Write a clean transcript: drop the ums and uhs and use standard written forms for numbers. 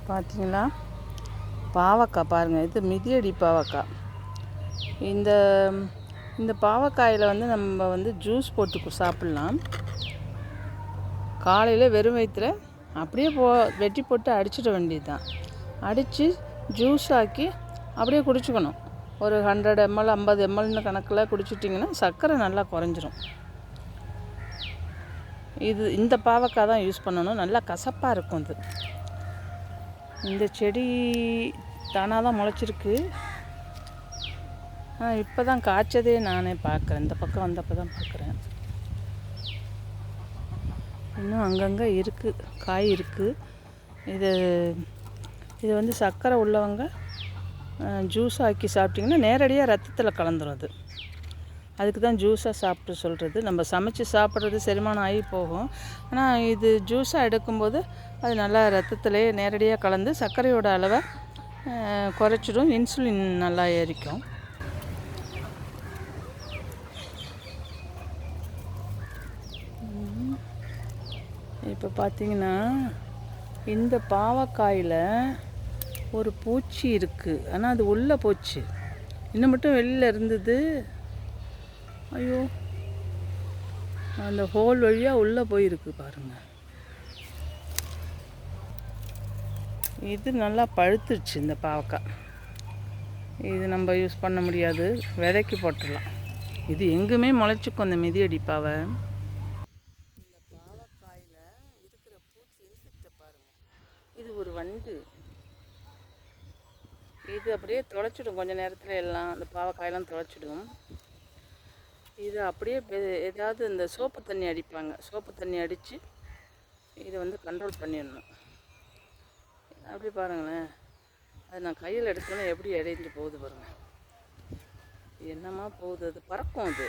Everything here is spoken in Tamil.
பார்த்தீங்களா, பாவக்காய் பாருங்கள். இது மிதியடி பாவக்காய். இந்த இந்த பாவக்காயில் வந்து நம்ம வந்து ஜூஸ் போட்டு சாப்பிட்லாம். காலையில் வெறும் வயிற்றுல அப்படியே வெட்டி போட்டு அடிச்சிட வேண்டியது தான். அடித்து ஜூஸ் ஆக்கி அப்படியே குடிச்சுக்கணும். ஒரு 100 ml 50 mlன்னு கணக்கில் குடிச்சிட்டிங்கன்னா சர்க்கரை நல்லா குறைஞ்சிரும். இந்த பாவக்காய் தான் யூஸ் பண்ணணும். நல்லா கசப்பாக இருக்கும். இந்த செடி தானாக தான் முளைச்சிருக்கு. இப்போ தான் காய்ச்சதே நானே பார்க்குறேன். இந்த பக்கம் வந்தப்போ தான் பார்க்குறேன். இன்னும் அங்கங்கே இருக்குது, காய் இருக்குது. இது வந்து சர்க்கரை உள்ளவங்க ஜூஸ் ஆக்கி சாப்பிட்டிங்கன்னா நேரடியாக ரத்தத்தில் கலந்துரும். அதுக்கு தான் ஜூஸாக சாப்பிட்டு சொல்கிறது. நம்ம சமைச்சு சாப்பிட்றது செரிமானம் ஆகி போகும். ஆனால் இது ஜூஸாக எடுக்கும்போது அது நல்லா ரத்தத்திலே நேரடியாக கலந்து சர்க்கரையோட அளவை குறைச்சிடும். இன்சுலின் நல்லா ஏறிக்கும். இப்போ பார்த்திங்கன்னா இந்த பாவக்காயில் ஒரு பூச்சி இருக்குது. ஆனால் அது உள்ளே போச்சு. இன்னும் மட்டும் வெளியில் இருந்தது. ஐயோ, அந்த ஹோல் வழியாக உள்ளே போயிருக்கு பாருங்கள். இது நல்லா பழுத்துருச்சு இந்த பாவக்காய். இது நம்ம யூஸ் பண்ண முடியாது, விதைக்கு போட்டுடலாம். இது எங்குமே முளைச்சிக்கும் அந்த மிதியடி பாவை. இந்த பாவக்காயில் இருக்கிற பூச்சி இன்செக்டை பாருங்கள். இது ஒரு வண்டு. இது அப்படியே தொலைச்சிடும் கொஞ்சம் நேரத்தில். எல்லாம் அந்த பாவக்காயெல்லாம் தொலைச்சிடும். இது அப்படியே ஏதாவது இந்த சோப்பு தண்ணி அடிப்பாங்க. சோப்பு தண்ணி அடித்து இதை வந்து கண்ட்ரோல் பண்ணிடணும். அப்படி பாருங்களேன், அது நான் கையில் எடுத்தோன்னே எப்படி இடைஞ்சு போகுது பாருங்கள். என்னமா போகுது, அது பறக்கும். அது